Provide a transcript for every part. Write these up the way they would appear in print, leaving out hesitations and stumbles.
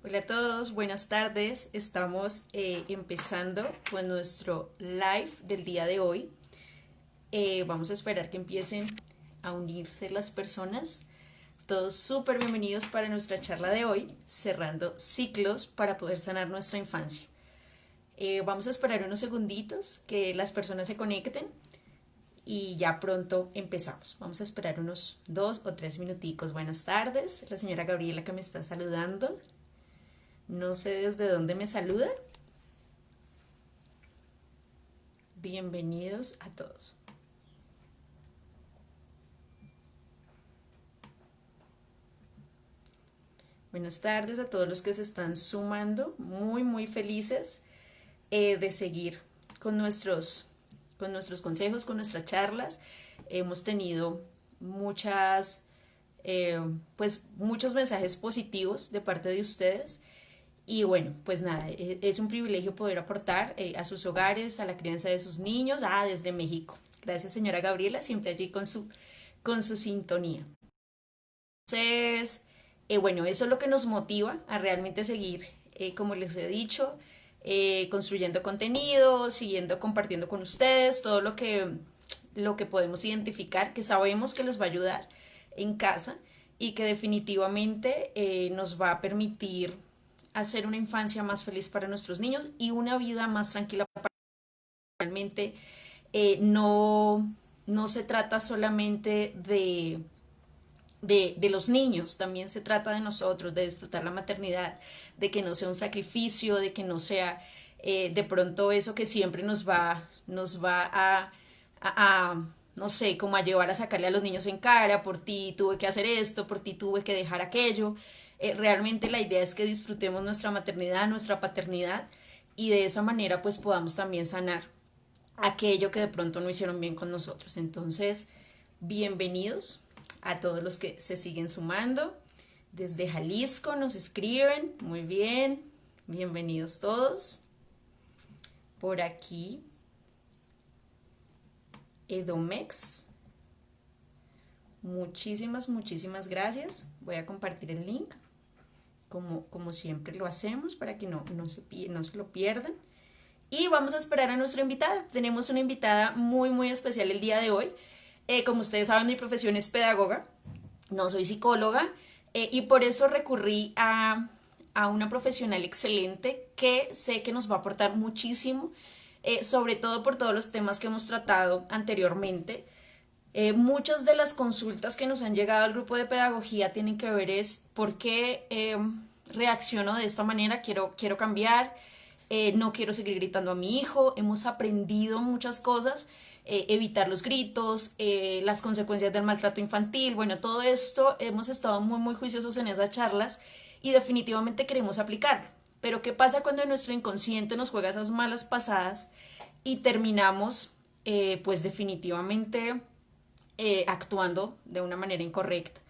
Hola a todos, buenas tardes. Estamos empezando con nuestro live del día de hoy. Vamos a esperar que empiecen a unirse las personas. Todos súper bienvenidos para nuestra charla de hoy, cerrando ciclos para poder sanar nuestra infancia. Vamos a esperar unos segunditos que las personas se conecten y ya pronto empezamos. Vamos a esperar unos 2 o 3 minuticos. Buenas tardes, la señora Gabriela que me está saludando. No sé desde dónde me saluda. Bienvenidos a todos. Buenas tardes a todos los que se están sumando. Muy felices de seguir con nuestros consejos, con nuestras charlas. Hemos tenido muchos mensajes positivos de parte de ustedes. Y bueno, pues nada, es un privilegio poder aportar a sus hogares, a la crianza de sus niños, desde México. Gracias, señora Gabriela, siempre allí con su sintonía. Entonces, bueno, eso es lo que nos motiva a realmente seguir, como les he dicho, construyendo contenido, siguiendo compartiendo con ustedes todo lo que podemos identificar, que sabemos que les va a ayudar en casa y que definitivamente nos va a permitir hacer una infancia más feliz para nuestros niños y una vida más tranquila para realmente no se trata solamente de los niños, también se trata de nosotros, de disfrutar la maternidad, de que no sea un sacrificio, de que no sea de pronto eso que siempre nos va a, no sé, como a llevar a sacarle a los niños en cara, por ti tuve que hacer esto, por ti tuve que dejar aquello. Realmente la idea es que disfrutemos nuestra maternidad, nuestra paternidad y de esa manera pues podamos también sanar aquello que de pronto no hicieron bien con nosotros. Entonces, bienvenidos a todos los que se siguen sumando. Desde Jalisco nos escriben, muy bien, bienvenidos todos. Por aquí, Edomex, muchísimas gracias. Voy a compartir el link como siempre lo hacemos para que no se lo pierdan. Y vamos a esperar a nuestra invitada. Tenemos una invitada muy especial el día de hoy. Como ustedes saben, mi profesión es pedagoga, no soy psicóloga, y por eso recurrí a una profesional excelente que sé que nos va a aportar muchísimo, sobre todo por todos los temas que hemos tratado anteriormente. Muchas de las consultas que nos han llegado al grupo de pedagogía tienen que ver es por qué reacciono de esta manera, quiero cambiar, no quiero seguir gritando a mi hijo. Hemos aprendido muchas cosas, evitar los gritos, las consecuencias del maltrato infantil. Bueno, todo esto hemos estado muy juiciosos en esas charlas y definitivamente queremos aplicarlo. Pero ¿qué pasa cuando nuestro inconsciente nos juega esas malas pasadas y terminamos pues definitivamente actuando de una manera incorrecta?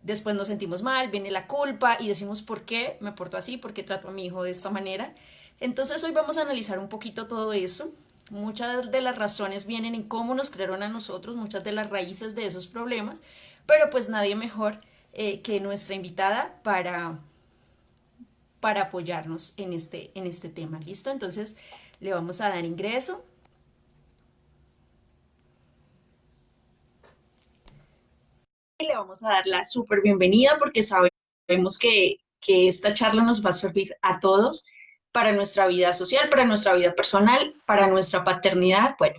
Después nos sentimos mal, viene la culpa y decimos ¿por qué me porto así? ¿Por qué trato a mi hijo de esta manera? Entonces hoy vamos a analizar un poquito todo eso. Muchas de las razones vienen en cómo nos crearon a nosotros, muchas de las raíces de esos problemas, pero pues nadie mejor que nuestra invitada para apoyarnos en este tema. ¿Listo? Entonces le vamos a dar ingreso. Y le vamos a dar la súper bienvenida porque sabemos que esta charla nos va a servir a todos para nuestra vida social, para nuestra vida personal, para nuestra paternidad. Bueno,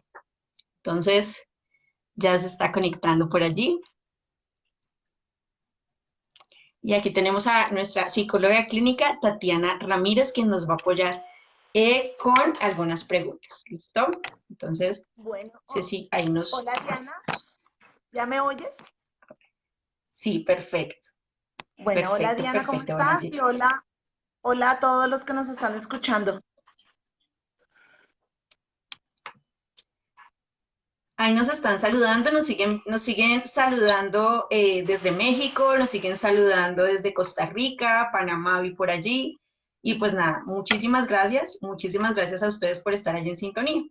entonces ya se está conectando por allí. Y aquí tenemos a nuestra psicóloga clínica, Tatiana Ramírez, quien nos va a apoyar con algunas preguntas. ¿Listo? Entonces, bueno, Ceci, ahí nos... Hola Diana, ¿ya me oyes? Sí, perfecto. Bueno, hola Diana, ¿cómo Bueno, estás? Y hola a todos los que nos están escuchando. ahí nos están saludando, nos siguen saludando desde México, nos siguen saludando desde Costa Rica, Panamá y por allí. Y pues nada, muchísimas gracias a ustedes por estar allí en sintonía.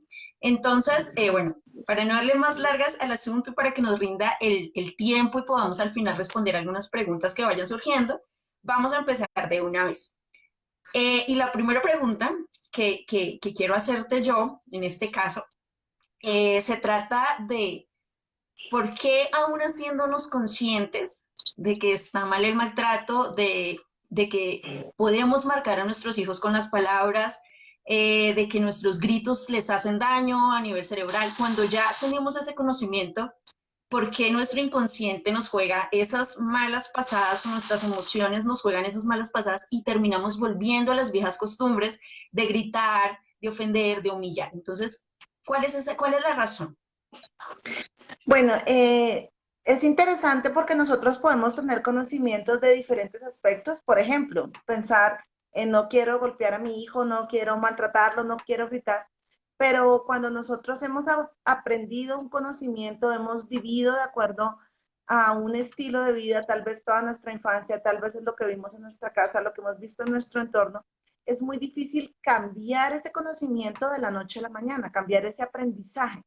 Entonces, bueno, para no darle más largas al asunto y para que nos rinda el tiempo y podamos al final responder algunas preguntas que vayan surgiendo, vamos a empezar de una vez. Y la primera pregunta que quiero hacerte yo, en este caso, se trata de por qué aún haciéndonos conscientes de que está mal el maltrato, de que podemos marcar a nuestros hijos con las palabras, de que nuestros gritos les hacen daño a nivel cerebral, cuando ya tenemos ese conocimiento, por qué nuestro inconsciente nos juega esas malas pasadas o nuestras emociones nos juegan esas malas pasadas y terminamos volviendo a las viejas costumbres de gritar, de ofender, de humillar. Entonces, ¿cuál es la razón? Bueno, es interesante porque nosotros podemos tener conocimientos de diferentes aspectos. Por ejemplo, pensar en no quiero golpear a mi hijo, no quiero maltratarlo, no quiero gritar. Pero cuando nosotros hemos aprendido un conocimiento, hemos vivido de acuerdo a un estilo de vida, tal vez toda nuestra infancia, tal vez es lo que vimos en nuestra casa, lo que hemos visto en nuestro entorno, es muy difícil cambiar ese conocimiento de la noche a la mañana, cambiar ese aprendizaje.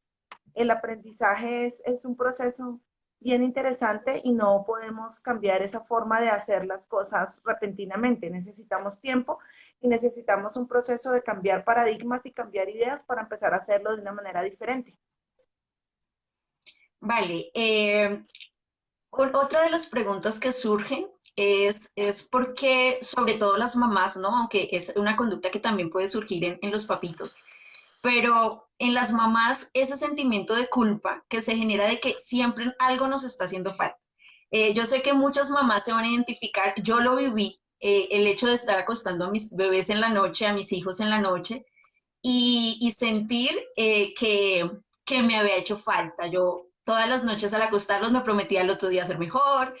El aprendizaje es un proceso bien interesante y no podemos cambiar esa forma de hacer las cosas repentinamente. Necesitamos tiempo y necesitamos un proceso de cambiar paradigmas y cambiar ideas para empezar a hacerlo de una manera diferente. Vale, otra de las preguntas que surgen es por qué, sobre todo las mamás, ¿no? Aunque es una conducta que también puede surgir en los papitos, pero en las mamás ese sentimiento de culpa que se genera de que siempre algo nos está haciendo falta. Yo sé que muchas mamás se van a identificar, yo lo viví, el hecho de estar acostando a mis bebés en la noche, a mis hijos en la noche, y sentir que me había hecho falta. Yo todas las noches al acostarlos me prometía el otro día ser mejor,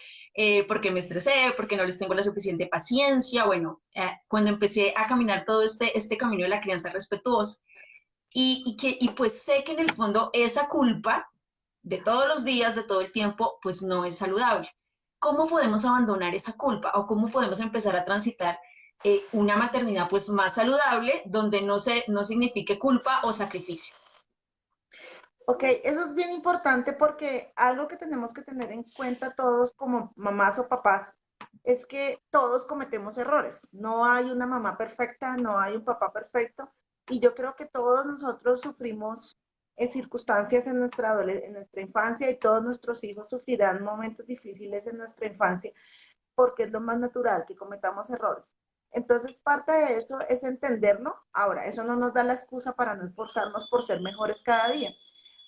porque me estresé, porque no les tengo la suficiente paciencia. Bueno, cuando empecé a caminar todo este camino de la crianza respetuosa, y pues sé que en el fondo esa culpa de todos los días, de todo el tiempo, pues no es saludable. ¿Cómo podemos abandonar esa culpa o cómo podemos empezar a transitar una maternidad pues más saludable donde no signifique culpa o sacrificio? Ok, eso es bien importante porque algo que tenemos que tener en cuenta todos como mamás o papás es que todos cometemos errores. No hay una mamá perfecta, no hay un papá perfecto. Y yo creo que todos nosotros sufrimos circunstancias en en nuestra infancia y todos nuestros hijos sufrirán momentos difíciles en nuestra infancia porque es lo más natural que cometamos errores. Entonces, parte de eso es entenderlo. Ahora, eso no nos da la excusa para no esforzarnos por ser mejores cada día.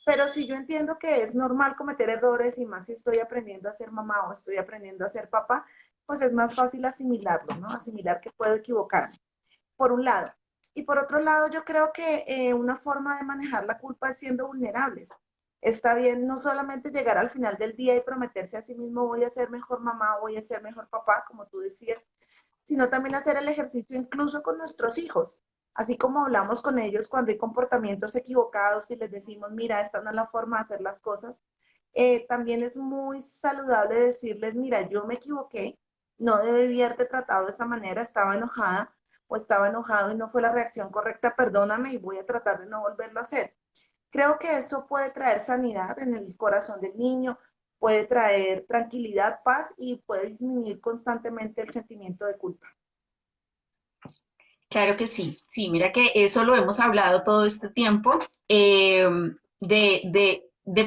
Pero si yo entiendo que es normal cometer errores y más si estoy aprendiendo a ser mamá o estoy aprendiendo a ser papá, pues es más fácil asimilarlo, ¿no? Asimilar que puedo equivocarme, por un lado. Y por otro lado, yo creo que una forma de manejar la culpa es siendo vulnerables. Está bien no solamente llegar al final del día y prometerse a sí mismo voy a ser mejor mamá, voy a ser mejor papá, como tú decías, sino también hacer el ejercicio incluso con nuestros hijos. Así como hablamos con ellos cuando hay comportamientos equivocados y les decimos, mira, esta no es la forma de hacer las cosas, también es muy saludable decirles, mira, yo me equivoqué, no debí haberte tratado de esa manera, estaba enojada o estaba enojado y no fue la reacción correcta, perdóname y voy a tratar de no volverlo a hacer. Creo que eso puede traer sanidad en el corazón del niño, puede traer tranquilidad, paz y puede disminuir constantemente el sentimiento de culpa. Claro que sí, sí, mira que eso lo hemos hablado todo este tiempo, de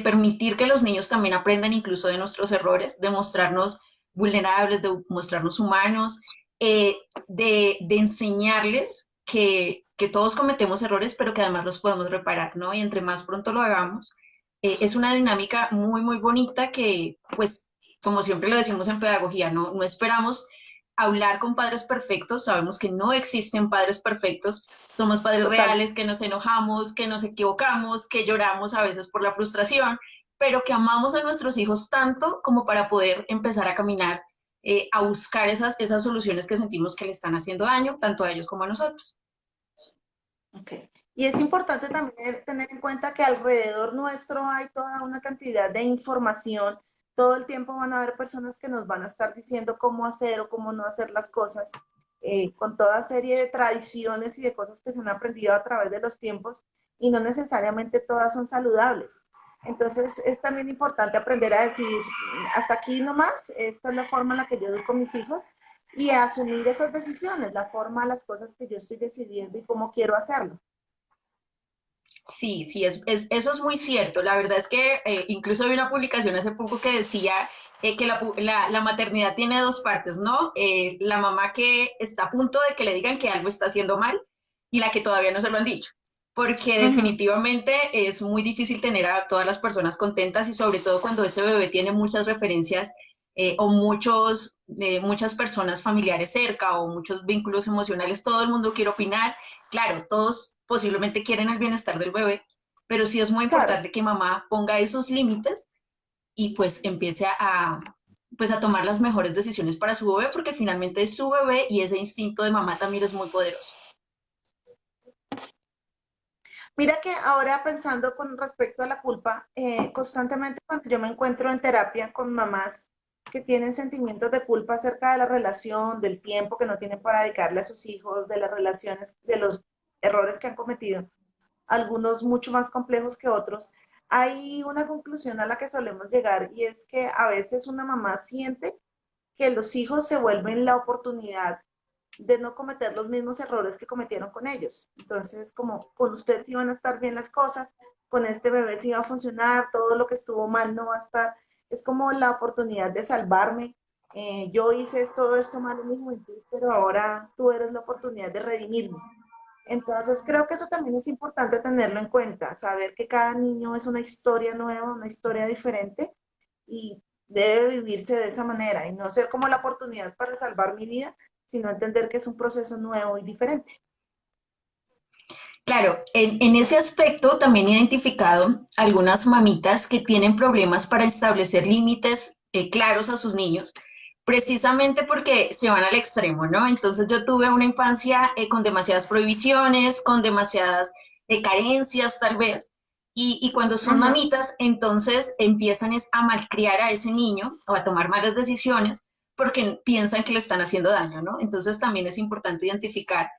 permitir que los niños también aprendan incluso de nuestros errores, de mostrarnos vulnerables, de mostrarnos humanos, de enseñarles que todos cometemos errores, pero que además los podemos reparar, ¿no? Y entre más pronto lo hagamos, es una dinámica muy, muy bonita que, pues, como siempre lo decimos en pedagogía, no esperamos hablar con padres perfectos, sabemos que no existen padres perfectos, somos padres Total. reales, que nos enojamos, que nos equivocamos, que lloramos a veces por la frustración, pero que amamos a nuestros hijos tanto como para poder empezar a caminar, a buscar esas soluciones que sentimos que le están haciendo daño, tanto a ellos como a nosotros. Okay. Y es importante también tener en cuenta que alrededor nuestro hay toda una cantidad de información. Todo el tiempo van a haber personas que nos van a estar diciendo cómo hacer o cómo no hacer las cosas, con toda serie de tradiciones y de cosas que se han aprendido a través de los tiempos y no necesariamente todas son saludables. Entonces es también importante aprender a decir, hasta aquí nomás, esta es la forma en la que yo educo a mis hijos y asumir esas decisiones, la forma, las cosas que yo estoy decidiendo y cómo quiero hacerlo. Sí, sí, eso es muy cierto. La verdad es que incluso vi una publicación hace poco que decía que la maternidad tiene dos partes, ¿no? La mamá que está a punto de que le digan que algo está haciendo mal y la que todavía no se lo han dicho. Porque Ujú. definitivamente es muy difícil tener a todas las personas contentas y sobre todo cuando ese bebé tiene muchas referencias o muchas personas familiares cerca o muchos vínculos emocionales, todo el mundo quiere opinar. Claro, todos posiblemente quieren el bienestar del bebé, pero sí es muy Claro. importante que mamá ponga esos límites y pues empiece pues a tomar las mejores decisiones para su bebé, porque finalmente es su bebé y ese instinto de mamá también es muy poderoso. Mira que ahora pensando con respecto a la culpa, constantemente cuando yo me encuentro en terapia con mamás que tienen sentimientos de culpa acerca de la relación, del tiempo que no tienen para dedicarle a sus hijos, de las relaciones, de los errores que han cometido, algunos mucho más complejos que otros, hay una conclusión a la que solemos llegar y es que a veces una mamá siente que los hijos se vuelven la oportunidad de no cometer los mismos errores que cometieron con ellos. Entonces, como con usted sí van a estar bien las cosas, con este bebé sí va a funcionar, todo lo que estuvo mal no va a estar. Es como la oportunidad de salvarme. Yo hice todo esto mal en mi juventud, pero ahora tú eres la oportunidad de redimirme. Entonces, creo que eso también es importante tenerlo en cuenta, saber que cada niño es una historia nueva, una historia diferente y debe vivirse de esa manera y no ser como la oportunidad para salvar mi vida, sino entender que es un proceso nuevo y diferente. Claro, en ese aspecto también he identificado algunas mamitas que tienen problemas para establecer límites claros a sus niños, precisamente porque se van al extremo, ¿no? Entonces yo tuve una infancia con demasiadas prohibiciones, con demasiadas carencias tal vez, y cuando son Ujú. mamitas, entonces empiezan a malcriar a ese niño o a tomar malas decisiones porque piensan que le están haciendo daño, ¿no? Entonces también es importante identificar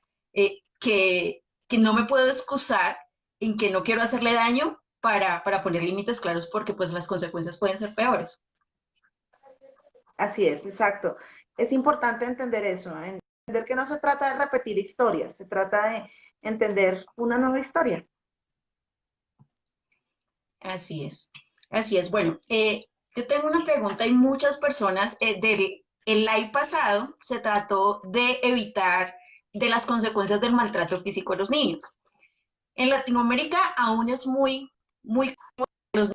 que no me puedo excusar en que no quiero hacerle daño para poner límites claros porque pues las consecuencias pueden ser peores. Así es, exacto. Es importante entender eso, entender que no se trata de repetir historias, se trata de entender una nueva historia. Así es. Así es. Bueno, yo tengo una pregunta. Hay muchas personas del el live pasado se trató de evitar de las consecuencias del maltrato físico a los niños. En Latinoamérica aún es muy que los niños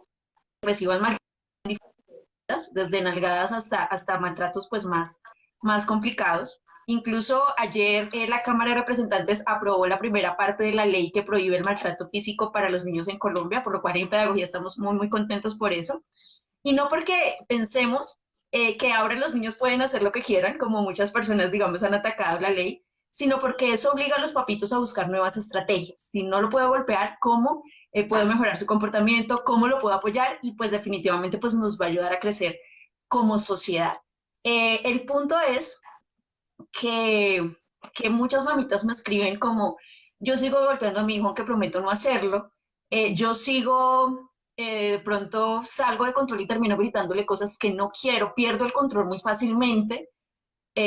reciban maltratos, desde nalgadas hasta maltratos pues más complicados. Incluso ayer la Cámara de Representantes aprobó la primera parte de la ley que prohíbe el maltrato físico para los niños en Colombia, por lo cual en pedagogía estamos muy contentos por eso. Y no porque pensemos que ahora los niños pueden hacer lo que quieran, como muchas personas, digamos, han atacado la ley, sino porque eso obliga a los papitos a buscar nuevas estrategias. Si no lo puedo golpear, ¿cómo puedo mejorar su comportamiento? ¿Cómo lo puedo apoyar? Y pues definitivamente pues nos va a ayudar a crecer como sociedad. El punto es que, que muchas mamitas me escriben como, yo sigo golpeando a mi hijo aunque prometo no hacerlo, yo sigo, de pronto salgo de control y termino gritándole cosas que no quiero, pierdo el control muy fácilmente.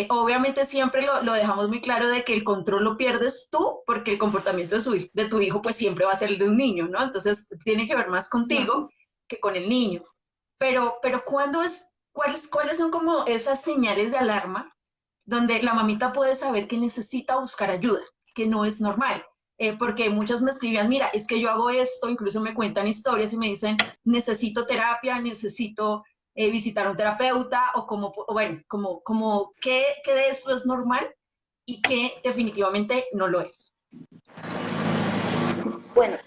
Obviamente siempre lo dejamos muy claro de que el control lo pierdes tú porque el comportamiento de tu hijo pues siempre va a ser el de un niño, ¿no? Entonces tiene que ver más contigo Ujú. que con el niño. Pero ¿cuándo cuáles son como esas señales de alarma donde la mamita puede saber que necesita buscar ayuda, que no es normal? Porque muchas me escribían, mira, es que yo hago esto, incluso me cuentan historias y me dicen, necesito terapia, necesito visitar a un terapeuta, o como, o bueno, como qué de eso es normal y qué definitivamente no lo es. Bueno,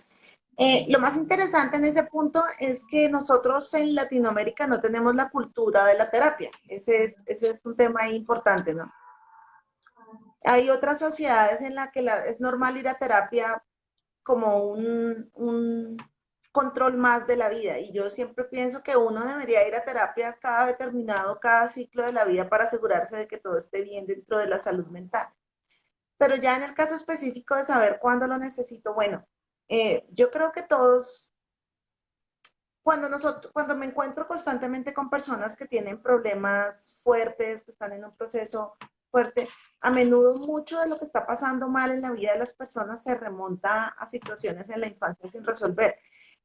lo más interesante en ese punto es que nosotros en Latinoamérica no tenemos la cultura de la terapia. Ese es un tema ahí importante, ¿no? Hay otras sociedades en las que es normal ir a terapia como un control más de la vida. Y yo siempre pienso que uno debería ir a terapia cada determinado, cada ciclo de la vida para asegurarse de que todo esté bien dentro de la salud mental. Pero ya en el caso específico de saber cuándo lo necesito, bueno, yo creo que todos cuando me encuentro constantemente con personas que tienen problemas fuertes, que están en un proceso fuerte. A menudo mucho de lo que está pasando mal en la vida de las personas se remonta a situaciones en la infancia sin resolver.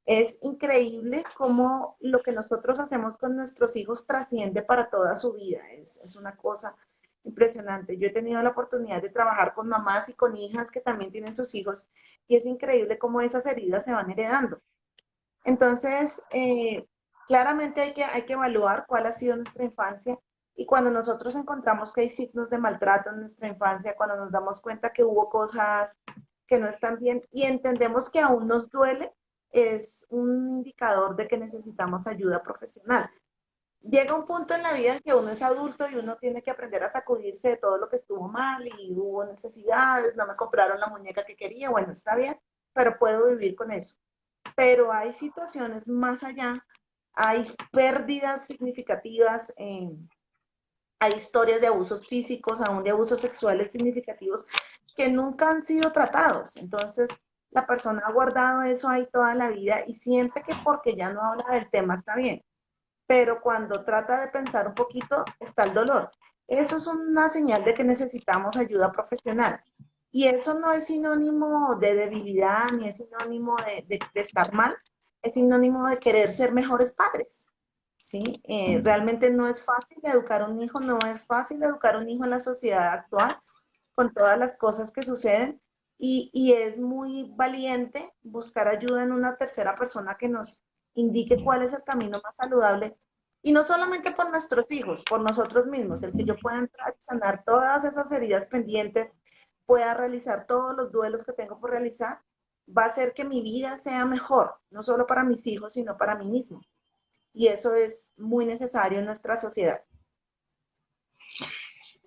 Es increíble cómo lo que nosotros hacemos con nuestros hijos trasciende para toda su vida. Es una cosa impresionante. Yo he tenido la oportunidad de trabajar con mamás y con hijas que también tienen sus hijos y es increíble cómo esas heridas se van heredando. Entonces, claramente hay que evaluar cuál ha sido nuestra infancia y cuando nosotros encontramos que hay signos de maltrato en nuestra infancia, cuando nos damos cuenta que hubo cosas que no están bien y entendemos que aún nos duele, es un indicador de que necesitamos ayuda profesional. Llega un punto en la vida en que uno es adulto y uno tiene que aprender a sacudirse de todo lo que estuvo mal y hubo necesidades, no me compraron la muñeca que quería, bueno, está bien, pero puedo vivir con eso. Pero hay situaciones más allá, hay pérdidas significativas, hay historias de abusos físicos, aún de abusos sexuales significativos que nunca han sido tratados. Entonces, la persona ha guardado eso ahí toda la vida y siente que porque ya no habla del tema está bien, pero cuando trata de pensar un poquito está el dolor. Eso es una señal de que necesitamos ayuda profesional. Y eso no es sinónimo de debilidad ni es sinónimo de estar mal, es sinónimo de querer ser mejores padres. ¿Sí? Realmente no es fácil educar a un hijo, no es fácil educar a un hijo en la sociedad actual con todas las cosas que suceden y es muy valiente buscar ayuda en una tercera persona que nos indique cuál es el camino más saludable y no solamente por nuestros hijos, por nosotros mismos, el que yo pueda entrar y sanar todas esas heridas pendientes, pueda realizar todos los duelos que tengo por realizar, va a hacer que mi vida sea mejor, no solo para mis hijos, sino para mí mismo. Y eso es muy necesario en nuestra sociedad.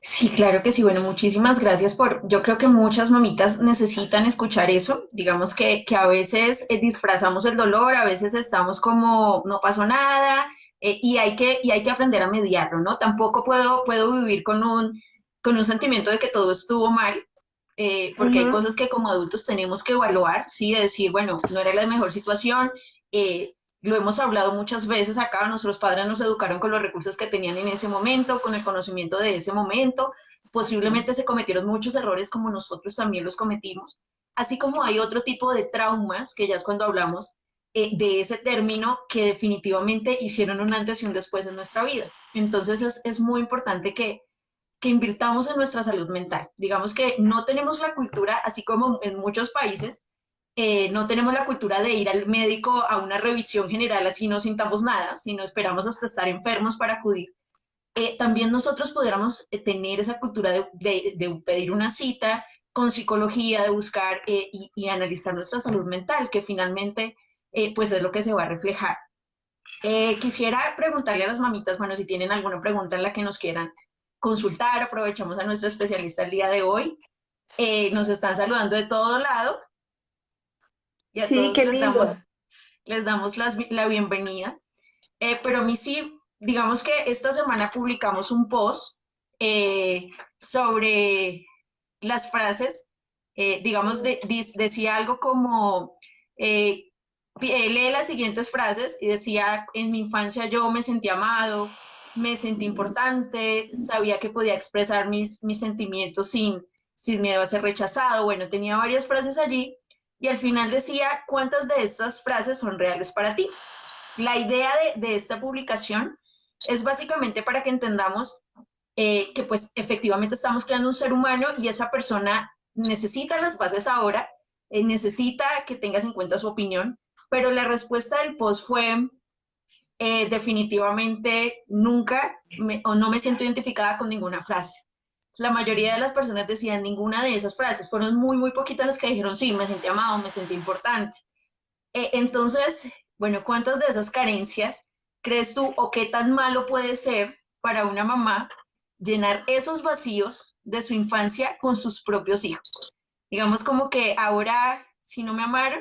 Sí, claro que sí. Bueno, muchísimas gracias yo creo que muchas mamitas necesitan escuchar eso. Digamos que a veces disfrazamos el dolor, a veces estamos como, no pasó nada, y hay que aprender a mediarlo, ¿no? Tampoco puedo vivir con un sentimiento de que todo estuvo mal, porque hay Ujú. cosas que como adultos tenemos que evaluar, ¿sí? De decir, bueno, no era la mejor situación, eh, lo hemos hablado muchas veces acá, nuestros padres nos educaron con los recursos que tenían en ese momento, con el conocimiento de ese momento, posiblemente se cometieron muchos errores como nosotros también los cometimos, así como hay otro tipo de traumas, que ya es cuando hablamos de ese término, que definitivamente hicieron un antes y un después en nuestra vida. Entonces es muy importante que invirtamos en nuestra salud mental. Digamos que no tenemos la cultura, así como en muchos países, no tenemos la cultura de ir al médico a una revisión general así no sintamos nada, sino esperamos hasta estar enfermos para acudir. También nosotros pudiéramos tener esa cultura de pedir una cita con psicología, de buscar y analizar nuestra salud mental, que finalmente pues es lo que se va a reflejar. Quisiera preguntarle a las mamitas, bueno, si tienen alguna pregunta en la que nos quieran consultar, aprovechamos a nuestro especialista el día de hoy. Nos están saludando de todo lado y a Sí, todos qué lindo. les damos la bienvenida. Pero a mí sí, digamos que esta semana publicamos un post sobre las frases, digamos, decía algo como, eh, lee las siguientes frases y decía, en mi infancia yo me sentí amado, me sentí importante, sabía que podía expresar mis sentimientos sin miedo a ser rechazado. Bueno, tenía varias frases allí y al final decía cuántas de estas frases son reales para ti. La idea de esta publicación es básicamente para que entendamos que pues efectivamente estamos creando un ser humano y esa persona necesita las bases ahora, necesita que tengas en cuenta su opinión, pero la respuesta del post fue definitivamente nunca o no me siento identificada con ninguna frase. La mayoría de las personas decían ninguna de esas frases, fueron muy poquitas las que dijeron sí, me sentí amado, me sentí importante. Entonces, bueno, ¿cuántas de esas carencias crees tú o qué tan malo puede ser para una mamá llenar esos vacíos de su infancia con sus propios hijos? Digamos como que ahora, si no me amaron,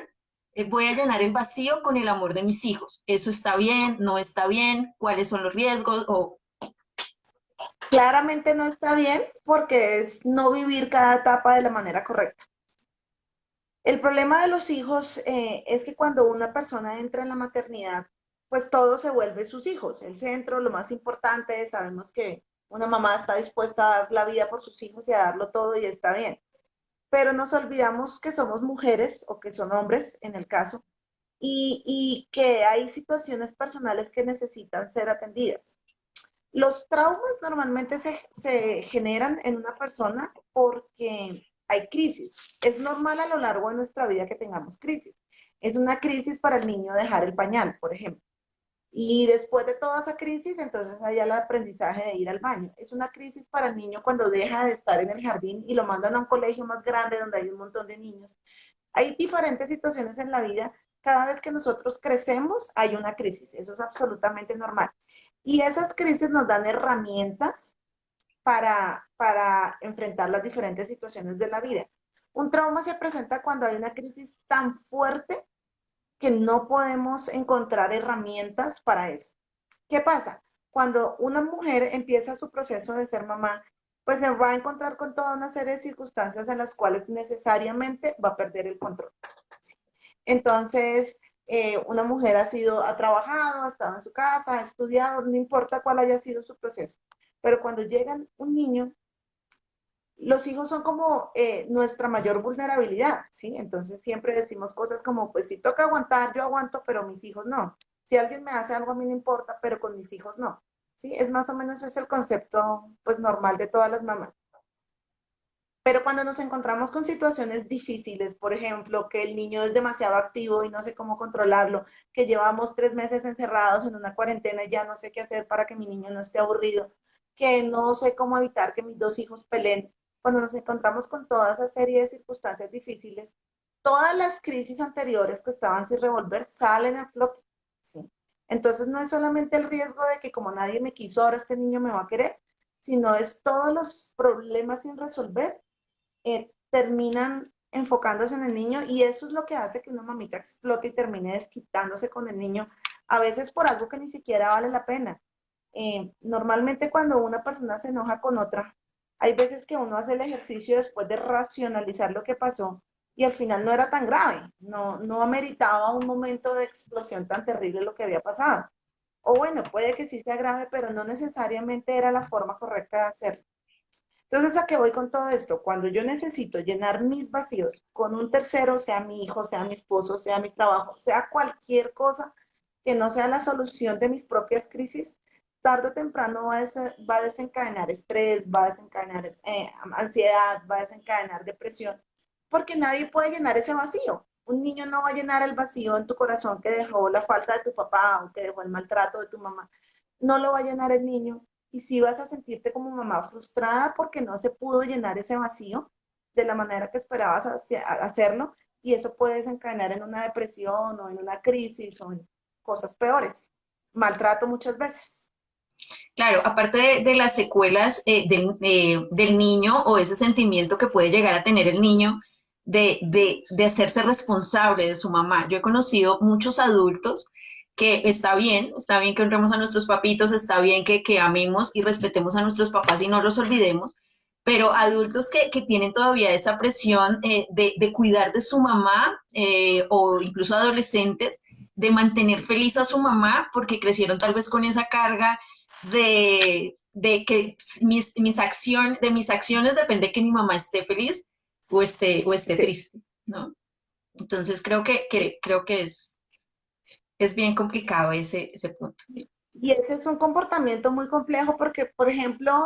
voy a llenar el vacío con el amor de mis hijos. ¿Eso está bien? ¿No está bien? ¿Cuáles son los riesgos? O Claramente no está bien porque es no vivir cada etapa de la manera correcta. El problema de los hijos es que cuando una persona entra en la maternidad, pues todo se vuelve sus hijos, el centro, lo más importante, sabemos que una mamá está dispuesta a dar la vida por sus hijos y a darlo todo y está bien. Pero nos olvidamos que somos mujeres o que son hombres en el caso y que hay situaciones personales que necesitan ser atendidas. Los traumas normalmente se generan en una persona porque hay crisis. Es normal a lo largo de nuestra vida que tengamos crisis. Es una crisis para el niño dejar el pañal, por ejemplo. Y después de toda esa crisis, entonces hay el aprendizaje de ir al baño. Es una crisis para el niño cuando deja de estar en el jardín y lo mandan a un colegio más grande donde hay un montón de niños. Hay diferentes situaciones en la vida. Cada vez que nosotros crecemos, hay una crisis. Eso es absolutamente normal. Y esas crisis nos dan herramientas para enfrentar las diferentes situaciones de la vida. Un trauma se presenta cuando hay una crisis tan fuerte que no podemos encontrar herramientas para eso. ¿Qué pasa? Cuando una mujer empieza su proceso de ser mamá, pues se va a encontrar con toda una serie de circunstancias en las cuales necesariamente va a perder el control. Entonces, una mujer ha trabajado, ha estado en su casa, ha estudiado, no importa cuál haya sido su proceso. Pero cuando llega un niño, los hijos son como nuestra mayor vulnerabilidad, ¿sí? Entonces siempre decimos cosas como, pues si toca aguantar, yo aguanto, pero mis hijos no. Si alguien me hace algo, a mí no importa, pero con mis hijos no. ¿Sí? Es más o menos ese el concepto, pues, normal de todas las mamás. Pero cuando nos encontramos con situaciones difíciles, por ejemplo, que el niño es demasiado activo y no sé cómo controlarlo, que llevamos 3 meses encerrados en una cuarentena y ya no sé qué hacer para que mi niño no esté aburrido, que no sé cómo evitar que mis dos hijos peleen, cuando nos encontramos con toda esa serie de circunstancias difíciles, todas las crisis anteriores que estaban sin resolver salen a flote, ¿sí? Entonces no es solamente el riesgo de que como nadie me quiso, ahora este niño me va a querer, sino es todos los problemas sin resolver terminan enfocándose en el niño y eso es lo que hace que una mamita explote y termine desquitándose con el niño, a veces por algo que ni siquiera vale la pena. Normalmente cuando una persona se enoja con otra, hay veces que uno hace el ejercicio después de racionalizar lo que pasó y al final no era tan grave, no ameritaba un momento de explosión tan terrible lo que había pasado. O bueno, puede que sí sea grave, pero no necesariamente era la forma correcta de hacerlo. Entonces, ¿a qué voy con todo esto? Cuando yo necesito llenar mis vacíos con un tercero, sea mi hijo, sea mi esposo, sea mi trabajo, sea cualquier cosa que no sea la solución de mis propias crisis, tarde o temprano va a desencadenar estrés, va a desencadenar ansiedad, va a desencadenar depresión, porque nadie puede llenar ese vacío. Un niño no va a llenar el vacío en tu corazón que dejó la falta de tu papá o que dejó el maltrato de tu mamá. No lo va a llenar el niño y si vas a sentirte como mamá frustrada porque no se pudo llenar ese vacío de la manera que esperabas hacerlo y eso puede desencadenar en una depresión o en una crisis o en cosas peores. Maltrato muchas veces. Claro, aparte de las secuelas del niño o ese sentimiento que puede llegar a tener el niño de hacerse responsable de su mamá. Yo he conocido muchos adultos que está bien que honremos a nuestros papitos, está bien que amemos y respetemos a nuestros papás y no los olvidemos, pero adultos que tienen todavía esa presión de cuidar de su mamá o incluso adolescentes, de mantener feliz a su mamá porque crecieron tal vez con esa carga de que de mis acciones depende que mi mamá esté feliz o esté Sí. triste, ¿no? Entonces creo que es bien complicado ese punto. Y ese es un comportamiento muy complejo porque, por ejemplo,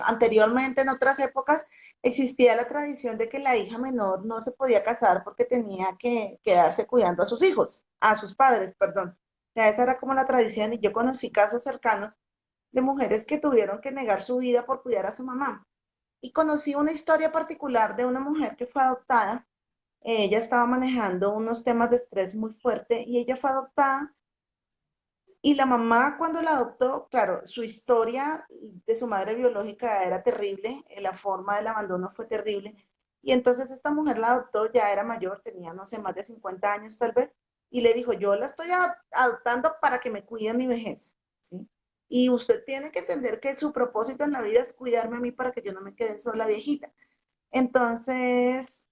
anteriormente en otras épocas existía la tradición de que la hija menor no se podía casar porque tenía que quedarse cuidando a sus hijos, a sus padres, perdón. O sea, esa era como la tradición y yo conocí casos cercanos de mujeres que tuvieron que negar su vida por cuidar a su mamá. Y conocí una historia particular de una mujer que fue adoptada. Ella estaba manejando unos temas de estrés muy fuerte y ella fue adoptada y la mamá cuando la adoptó, claro, su historia de su madre biológica era terrible, la forma del abandono fue terrible. Y entonces esta mujer la adoptó, ya era mayor, tenía, no sé, más de 50 años tal vez, y le dijo, yo la estoy adoptando para que me cuide en mi vejez, ¿sí? Y usted tiene que entender que su propósito en la vida es cuidarme a mí para que yo no me quede sola viejita. Entonces,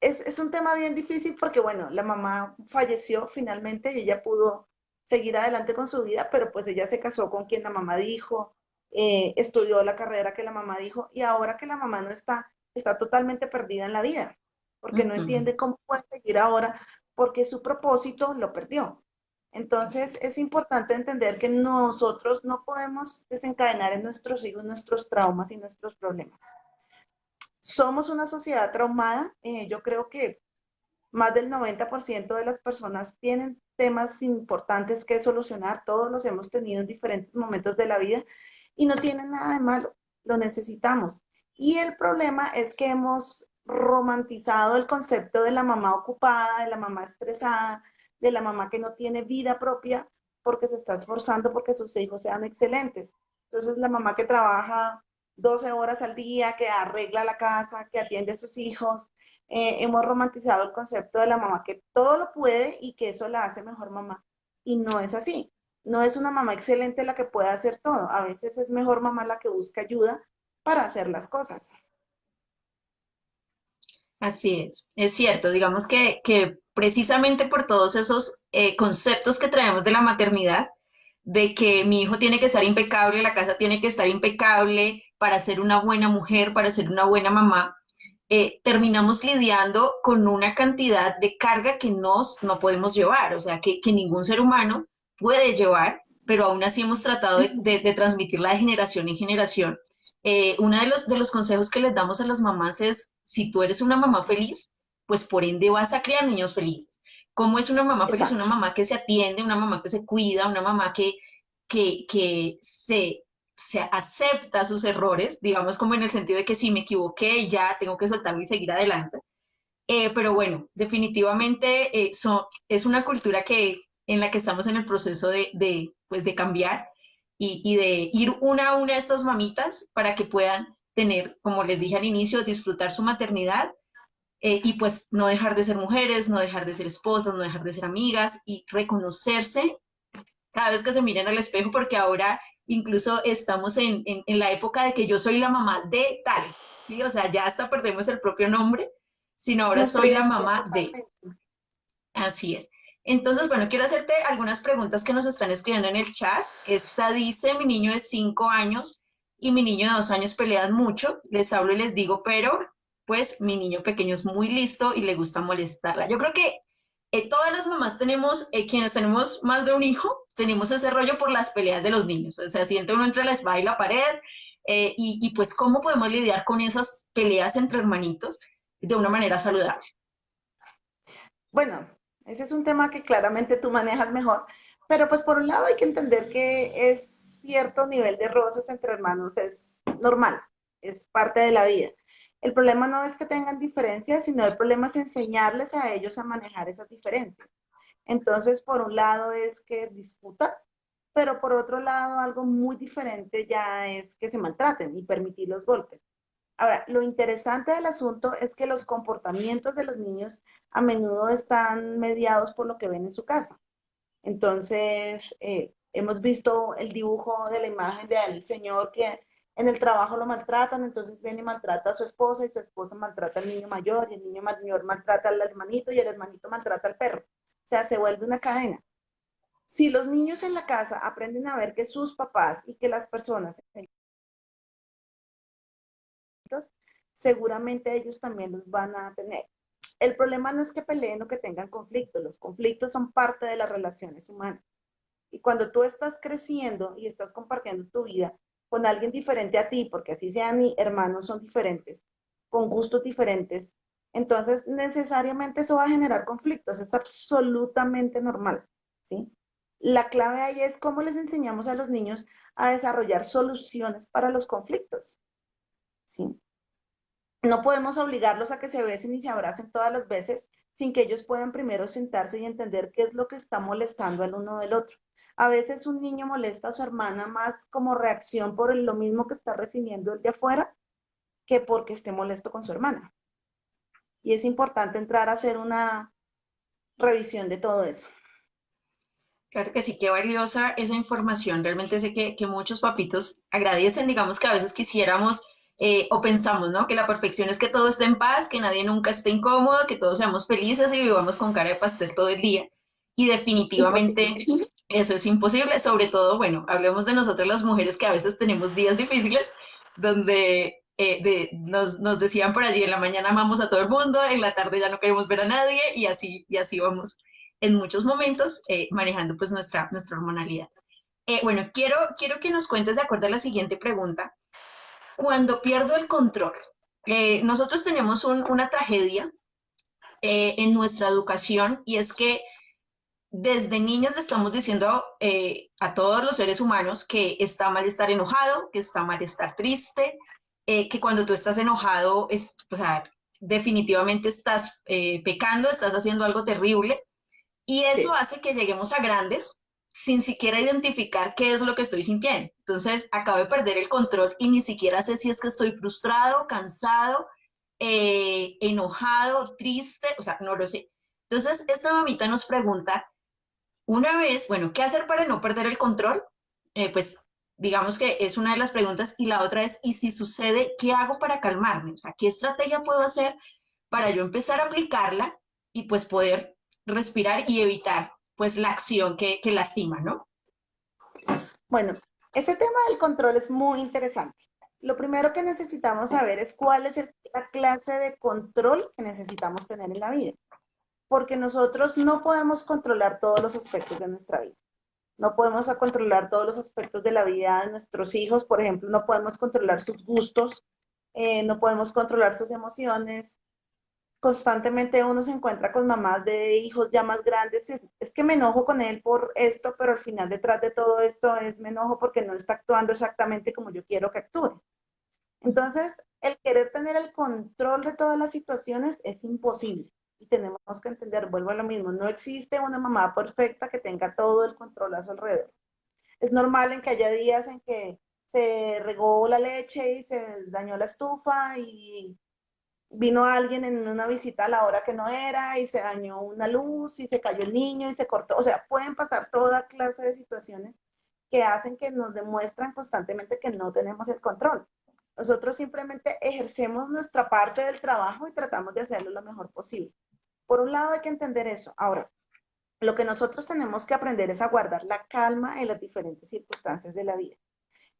es un tema bien difícil porque, bueno, la mamá falleció finalmente y ella pudo seguir adelante con su vida, pero pues ella se casó con quien la mamá dijo, estudió la carrera que la mamá dijo y ahora que la mamá no está, está totalmente perdida en la vida, porque no Ujú. entiende cómo puede seguir ahora, porque su propósito lo perdió. Así Entonces es es. importante entender que nosotros no podemos desencadenar en nuestros hijos nuestros traumas y nuestros problemas. Somos una sociedad traumada, yo creo que más del 90% de las personas tienen temas importantes que solucionar, todos los hemos tenido en diferentes momentos de la vida y no tienen nada de malo, lo necesitamos. Y el problema es que hemos romantizado el concepto de la mamá ocupada, de la mamá estresada, de la mamá que no tiene vida propia porque se está esforzando porque sus hijos sean excelentes. Entonces la mamá que trabaja 12 horas al día, que arregla la casa, que atiende a sus hijos, hemos romantizado el concepto de la mamá que todo lo puede y que eso la hace mejor mamá. Y no es así. No es una mamá excelente la que puede hacer todo. A veces es mejor mamá la que busca ayuda para hacer las cosas. Así es cierto, digamos que precisamente por todos esos conceptos que traemos de la maternidad, de que mi hijo tiene que estar impecable, la casa tiene que estar impecable para ser una buena mujer, para ser una buena mamá, terminamos lidiando con una cantidad de carga que no podemos llevar, o sea, que ningún ser humano puede llevar, pero aún así hemos tratado de transmitirla de generación en generación. Uno de los consejos que les damos a las mamás es, si tú eres una mamá feliz, pues por ende vas a criar niños felices. ¿Cómo es una mamá feliz? Una Exacto. mamá que se atiende, una mamá que se cuida, una mamá que se acepta sus errores, digamos como en el sentido de que si me equivoqué, ya tengo que soltarlo y seguir adelante. Pero bueno, definitivamente es una cultura en la que estamos en el proceso pues de cambiar y de ir una a una a estas mamitas para que puedan tener, como les dije al inicio, disfrutar su maternidad y pues no dejar de ser mujeres, no dejar de ser esposas, no dejar de ser amigas y reconocerse cada vez que se miren al espejo, porque ahora incluso estamos en la época de que yo soy la mamá de tal, ¿sí? O sea, ya hasta perdemos el propio nombre, sino ahora Nuestra soy la identidad mamá de. totalmente. Así es. Entonces, bueno, quiero hacerte algunas preguntas que nos están escribiendo en el chat. Esta dice, mi niño de 5 años y mi niño de 2 años pelean mucho. Les hablo y les digo, pero pues mi niño pequeño es muy listo y le gusta molestarla. Yo creo que todas las mamás tenemos, quienes tenemos más de un hijo, tenemos ese rollo por las peleas de los niños. O sea, siente uno entre la espada y la pared. Y pues, ¿cómo podemos lidiar con esas peleas entre hermanitos de una manera saludable? Bueno, ese es un tema que claramente tú manejas mejor, pero pues por un lado hay que entender que es cierto nivel de roces entre hermanos, es normal, es parte de la vida. El problema no es que tengan diferencias, sino el problema es enseñarles a ellos a manejar esas diferencias. Entonces, por un lado es que discutan, pero por otro lado algo muy diferente ya es que se maltraten y permitir los golpes. Ahora, lo interesante del asunto es que los comportamientos de los niños a menudo están mediados por lo que ven en su casa. Entonces, hemos visto el dibujo de la imagen del señor que en el trabajo lo maltratan, entonces viene y maltrata a su esposa y su esposa maltrata al niño mayor y el niño mayor maltrata al hermanito y el hermanito maltrata al perro. O sea, se vuelve una cadena. Si los niños en la casa aprenden a ver que sus papás y que las personas seguramente ellos también los van a tener. El problema no es que peleen o que tengan conflictos, los conflictos son parte de las relaciones humanas. Y cuando tú estás creciendo y estás compartiendo tu vida con alguien diferente a ti, porque así sean hermanos, son diferentes, con gustos diferentes, entonces necesariamente eso va a generar conflictos, es absolutamente normal, ¿sí? La clave ahí es cómo les enseñamos a los niños a desarrollar soluciones para los conflictos, ¿sí? No podemos obligarlos a que se besen y se abracen todas las veces sin que ellos puedan primero sentarse y entender qué es lo que está molestando al uno del otro. A veces un niño molesta a su hermana más como reacción por lo mismo que está recibiendo el de afuera que porque esté molesto con su hermana. Y es importante entrar a hacer una revisión de todo eso. Claro que sí, qué valiosa esa información. Realmente sé que muchos papitos agradecen, digamos que a veces quisiéramos o pensamos, ¿no? Que la perfección es que todo esté en paz, que nadie nunca esté incómodo, que todos seamos felices y vivamos con cara de pastel todo el día. Y definitivamente Imposible. Eso es imposible, sobre todo, bueno, hablemos de nosotras las mujeres que a veces tenemos días difíciles donde nos decían por allí en la mañana amamos a todo el mundo, en la tarde ya no queremos ver a nadie y así vamos en muchos momentos manejando pues nuestra hormonalidad. Bueno, quiero que nos cuentes de acuerdo a la siguiente pregunta. Cuando pierdo el control, nosotros tenemos una tragedia en nuestra educación y es que desde niños le estamos diciendo a todos los seres humanos que está mal estar enojado, que está mal estar triste, que cuando tú estás enojado, o sea, definitivamente estás pecando, estás haciendo algo terrible, y eso Sí. hace que lleguemos a grandes sin siquiera identificar qué es lo que estoy sintiendo. Entonces, acabo de perder el control y ni siquiera sé si es que estoy frustrado, cansado, enojado, triste, o sea, no lo sé. Entonces, esta mamita nos pregunta una vez, bueno, ¿qué hacer para no perder el control? Pues digamos que es una de las preguntas y la otra es, ¿y si sucede, qué hago para calmarme? O sea, ¿qué estrategia puedo hacer para yo empezar a aplicarla y pues poder respirar y evitar pues la acción que lastima, ¿no? Bueno, este tema del control es muy interesante. Lo primero que necesitamos saber es cuál es la clase de control que necesitamos tener en la vida, porque nosotros no podemos controlar todos los aspectos de nuestra vida. No podemos controlar todos los aspectos de la vida de nuestros hijos, por ejemplo, no podemos controlar sus gustos, no podemos controlar sus emociones. Constantemente uno se encuentra con mamás de hijos ya más grandes, es que me enojo con él por esto, pero al final detrás de todo esto es me enojo porque no está actuando exactamente como yo quiero que actúe. Entonces, el querer tener el control de todas las situaciones es imposible. Y tenemos que entender, vuelvo a lo mismo, no existe una mamá perfecta que tenga todo el control a su alrededor. Es normal en que haya días en que se regó la leche y se dañó la estufa y vino alguien en una visita a la hora que no era y se dañó una luz y se cayó el niño y se cortó. O sea, pueden pasar toda clase de situaciones que hacen que nos demuestran constantemente que no tenemos el control. Nosotros simplemente ejercemos nuestra parte del trabajo y tratamos de hacerlo lo mejor posible. Por un lado hay que entender eso. Ahora, lo que nosotros tenemos que aprender es a guardar la calma en las diferentes circunstancias de la vida.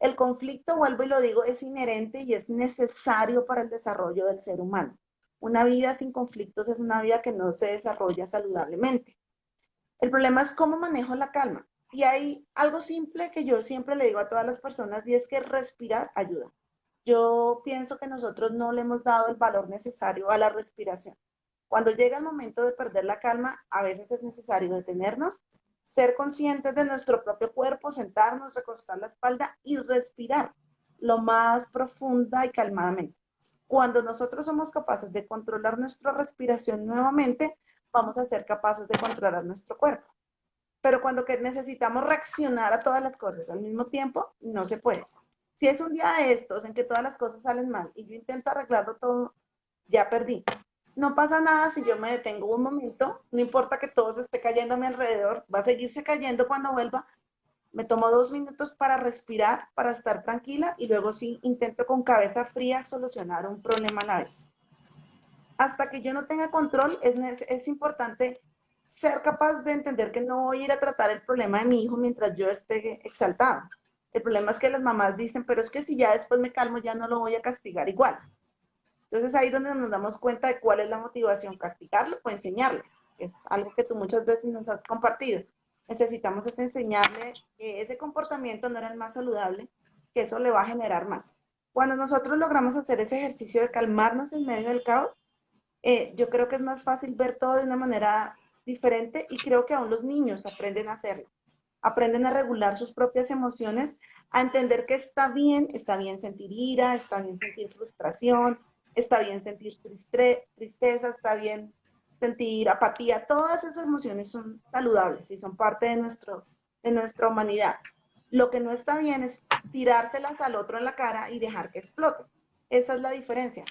El conflicto, vuelvo y lo digo, es inherente y es necesario para el desarrollo del ser humano. Una vida sin conflictos es una vida que no se desarrolla saludablemente. El problema es cómo manejo la calma. Y hay algo simple que yo siempre le digo a todas las personas y es que respirar ayuda. Yo pienso que nosotros no le hemos dado el valor necesario a la respiración. Cuando llega el momento de perder la calma, a veces es necesario detenernos, ser conscientes de nuestro propio cuerpo, sentarnos, recostar la espalda y respirar lo más profunda y calmadamente. Cuando nosotros somos capaces de controlar nuestra respiración nuevamente, vamos a ser capaces de controlar nuestro cuerpo. Pero cuando que necesitamos reaccionar a todas las cosas al mismo tiempo, no se puede. Si es un día de estos en que todas las cosas salen mal y yo intento arreglarlo todo, ya perdí. No pasa nada si yo me detengo un momento, no importa que todo se esté cayendo a mi alrededor, va a seguirse cayendo cuando vuelva. Me tomo 2 minutos para respirar, para estar tranquila y luego sí intento con cabeza fría solucionar un problema a la vez. Hasta que yo no tenga control, es importante ser capaz de entender que no voy a ir a tratar el problema de mi hijo mientras yo esté exaltada. El problema es que las mamás dicen, pero es que si ya después me calmo, ya no lo voy a castigar igual. Entonces ahí es donde nos damos cuenta de cuál es la motivación, castigarlo o enseñarle. Es algo que tú muchas veces nos has compartido. Necesitamos es enseñarle que ese comportamiento no era el más saludable, que eso le va a generar más. Cuando nosotros logramos hacer ese ejercicio de calmarnos en medio del caos, yo creo que es más fácil ver todo de una manera diferente y creo que aún los niños aprenden a hacerlo. Aprenden a regular sus propias emociones, a entender que está bien sentir ira, está bien sentir frustración, está bien sentir tristeza, está bien sentir apatía. Todas esas emociones son saludables y son parte de nuestra humanidad. Lo que no está bien es tirárselas al otro en la cara y dejar que explote. Esa es la diferencia.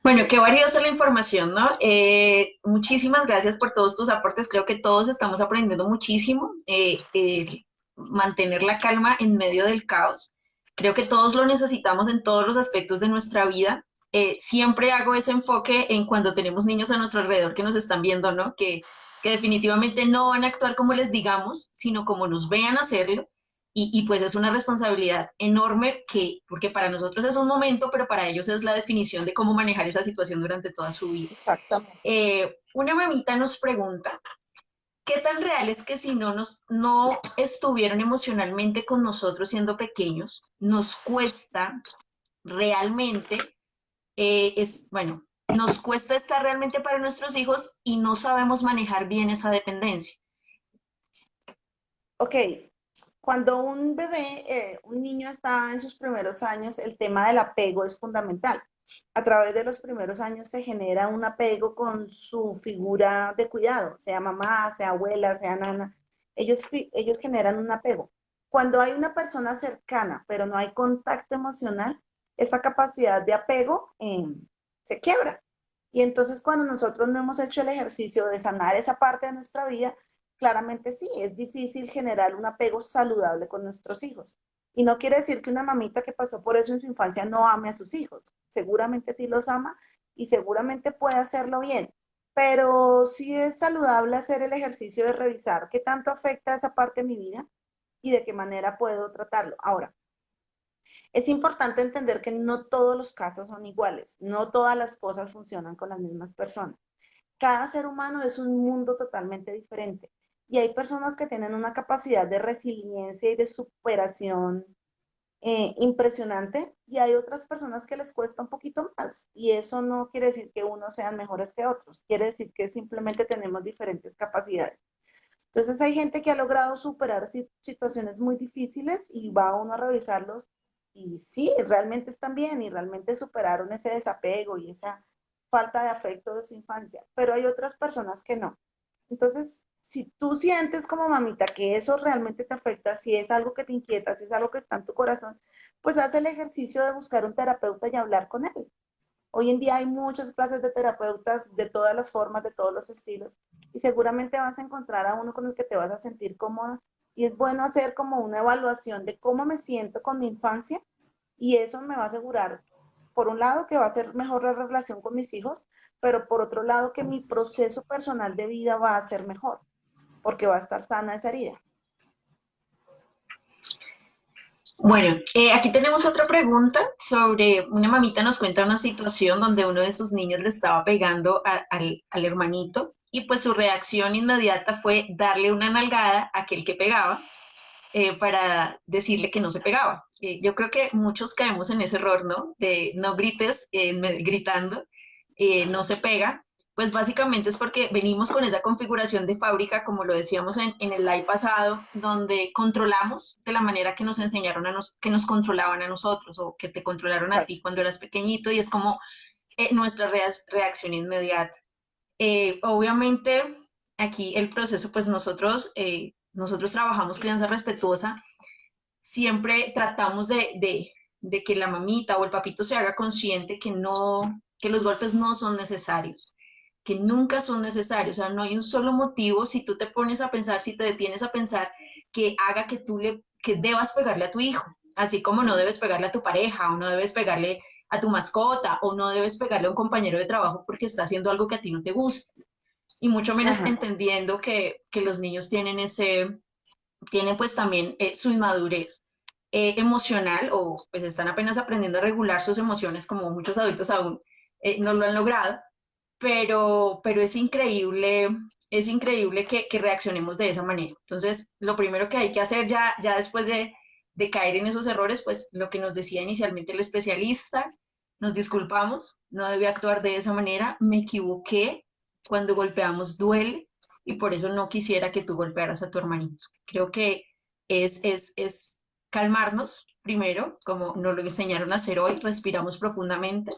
Bueno, qué valiosa la información, ¿no? Muchísimas gracias por todos tus aportes. Creo que todos estamos aprendiendo muchísimo. Mantener la calma en medio del caos. Creo que todos lo necesitamos en todos los aspectos de nuestra vida. siempre hago ese enfoque en cuando tenemos niños a nuestro alrededor que nos están viendo, ¿no? Que definitivamente no van a actuar como les digamos, sino como nos vean hacerlo. Y pues es una responsabilidad enorme porque para nosotros es un momento, pero para ellos es la definición de cómo manejar esa situación durante toda su vida. Exactamente. Una mamita nos pregunta, ¿qué tan real es que si no estuvieron emocionalmente con nosotros siendo pequeños, nos cuesta realmente, bueno, nos cuesta estar realmente para nuestros hijos y no sabemos manejar bien esa dependencia? Ok, cuando un bebé, un niño está en sus primeros años, el tema del apego es fundamental. A través de los primeros años se genera un apego con su figura de cuidado, sea mamá, sea abuela, sea nana. Ellos generan un apego. Cuando hay una persona cercana, pero no hay contacto emocional, esa capacidad de apego se quiebra. Y entonces cuando nosotros no hemos hecho el ejercicio de sanar esa parte de nuestra vida, claramente sí, es difícil generar un apego saludable con nuestros hijos. Y no quiere decir que una mamita que pasó por eso en su infancia no ame a sus hijos. Seguramente sí los ama y seguramente puede hacerlo bien. Pero sí es saludable hacer el ejercicio de revisar qué tanto afecta esa parte de mi vida y de qué manera puedo tratarlo. Ahora, es importante entender que no todos los casos son iguales, no todas las cosas funcionan con las mismas personas. Cada ser humano es un mundo totalmente diferente y hay personas que tienen una capacidad de resiliencia y de superación impresionante y hay otras personas que les cuesta un poquito más y eso no quiere decir que unos sean mejores que otros, quiere decir que simplemente tenemos diferentes capacidades. Entonces hay gente que ha logrado superar situaciones muy difíciles y va uno a revisarlos y sí, realmente están bien y realmente superaron ese desapego y esa falta de afecto de su infancia, pero hay otras personas que no. Entonces, si tú sientes como mamita que eso realmente te afecta, si es algo que te inquieta, si es algo que está en tu corazón, pues haz el ejercicio de buscar un terapeuta y hablar con él. Hoy en día hay muchas clases de terapeutas de todas las formas, de todos los estilos, y seguramente vas a encontrar a uno con el que te vas a sentir cómoda. Y es bueno hacer como una evaluación de cómo me siento con mi infancia, y eso me va a asegurar, por un lado, que va a ser mejor la relación con mis hijos, pero por otro lado, que mi proceso personal de vida va a ser mejor, porque va a estar sana esa herida. Bueno, aquí tenemos otra pregunta sobre una mamita nos cuenta una situación donde uno de sus niños le estaba pegando al hermanito y pues su reacción inmediata fue darle una nalgada a aquel que pegaba para decirle que no se pegaba. Yo creo que muchos caemos en ese error, ¿no? De no grites gritando, no se pega. Pues básicamente es porque venimos con esa configuración de fábrica, como lo decíamos en el live pasado, donde controlamos de la manera que nos enseñaron que nos controlaban a nosotros o que te controlaron a Exacto. ti cuando eras pequeñito y es como nuestra reacción inmediata. Obviamente, aquí el proceso, pues nosotros trabajamos crianza respetuosa, siempre tratamos de que la mamita o el papito se haga consciente que no, que los golpes no son necesarios, que nunca son necesarios, o sea, no hay un solo motivo si tú te pones a pensar, si te detienes a pensar, que haga que debas pegarle a tu hijo, así como no debes pegarle a tu pareja o no debes pegarle a tu mascota o no debes pegarle a un compañero de trabajo porque está haciendo algo que a ti no te gusta. Y mucho menos Ajá. entendiendo que los niños tienen pues también su inmadurez emocional o pues están apenas aprendiendo a regular sus emociones como muchos adultos aún no lo han logrado, pero es increíble que reaccionemos de esa manera. Entonces, lo primero que hay que hacer ya después de caer en esos errores, pues lo que nos decía inicialmente el especialista, nos disculpamos, no debí actuar de esa manera, me equivoqué, cuando golpeamos duele y por eso no quisiera que tú golpearas a tu hermanito. Creo que es calmarnos primero, como nos lo enseñaron a hacer hoy, respiramos profundamente.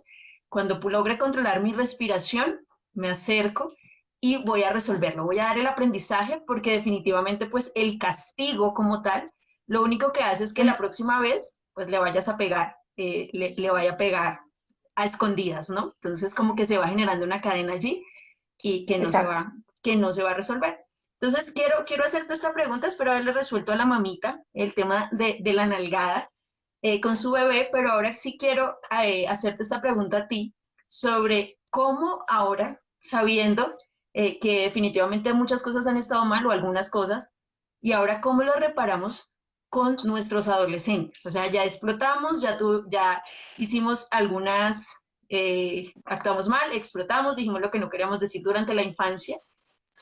Cuando logre controlar mi respiración, me acerco y voy a resolverlo. Voy a dar el aprendizaje porque definitivamente pues el castigo como tal, lo único que hace es que la próxima vez pues le vayas a pegar, le vaya a pegar a escondidas, ¿no? Entonces como que se va generando una cadena allí y Exacto. que no se va a resolver. Entonces quiero hacerte esta pregunta, espero haberle resuelto a la mamita el tema de la nalgada. con su bebé, pero ahora sí quiero hacerte esta pregunta a ti sobre cómo ahora, sabiendo que definitivamente muchas cosas han estado mal o algunas cosas, y ahora cómo lo reparamos con nuestros adolescentes. O sea, ya explotamos, ya hicimos algunas, actuamos mal, explotamos, dijimos lo que no queríamos decir durante la infancia,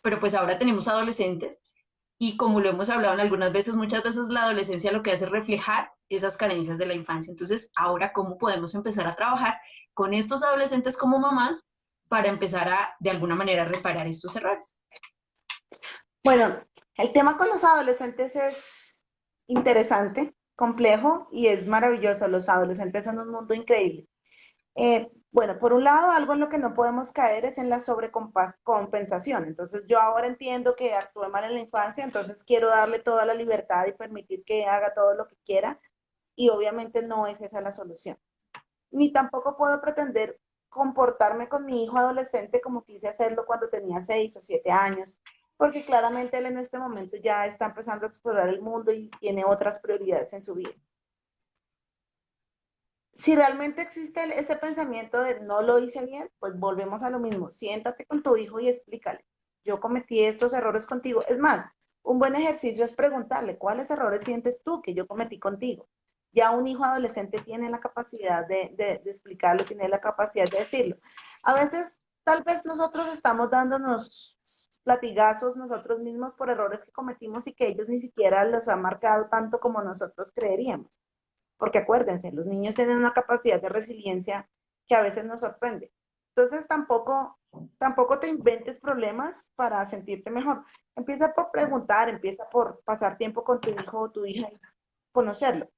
pero pues ahora tenemos adolescentes y como lo hemos hablado en algunas veces, muchas veces la adolescencia lo que hace es reflejar esas carencias de la infancia. Entonces, ahora, ¿cómo podemos empezar a trabajar con estos adolescentes como mamás para empezar a, de alguna manera, reparar estos errores? Bueno, el tema con los adolescentes es interesante, complejo y es maravilloso. Los adolescentes son un mundo increíble. Bueno, por un lado, algo en lo que no podemos caer es en la sobrecompensación. Entonces, yo ahora entiendo que actué mal en la infancia, entonces quiero darle toda la libertad y permitir que haga todo lo que quiera, y obviamente no es esa la solución. Ni tampoco puedo pretender comportarme con mi hijo adolescente como quise hacerlo cuando tenía 6 o 7 años, porque claramente él en este momento ya está empezando a explorar el mundo y tiene otras prioridades en su vida. Si realmente existe ese pensamiento de no lo hice bien, pues volvemos a lo mismo. Siéntate con tu hijo y explícale. Yo cometí estos errores contigo. Es más, un buen ejercicio es preguntarle cuáles errores sientes tú que yo cometí contigo. Ya un hijo adolescente tiene la capacidad de explicarlo, tiene la capacidad de decirlo. A veces, tal vez nosotros estamos dándonos platigazos nosotros mismos por errores que cometimos y que ellos ni siquiera los han marcado tanto como nosotros creeríamos. Porque acuérdense, los niños tienen una capacidad de resiliencia que a veces nos sorprende. Entonces tampoco te inventes problemas para sentirte mejor. Empieza por preguntar, empieza por pasar tiempo con tu hijo o tu hija y conocerlo.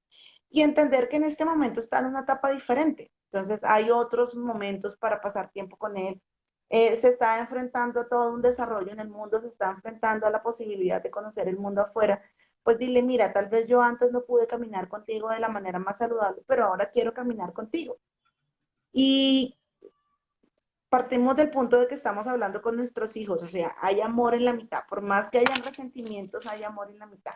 Y entender que en este momento está en una etapa diferente. Entonces hay otros momentos para pasar tiempo con él. Se está enfrentando a todo un desarrollo en el mundo, se está enfrentando a la posibilidad de conocer el mundo afuera. Pues dile, mira, tal vez yo antes no pude caminar contigo de la manera más saludable, pero ahora quiero caminar contigo. Y partimos del punto de que estamos hablando con nuestros hijos, o sea, hay amor en la mitad, por más que hayan resentimientos, hay amor en la mitad.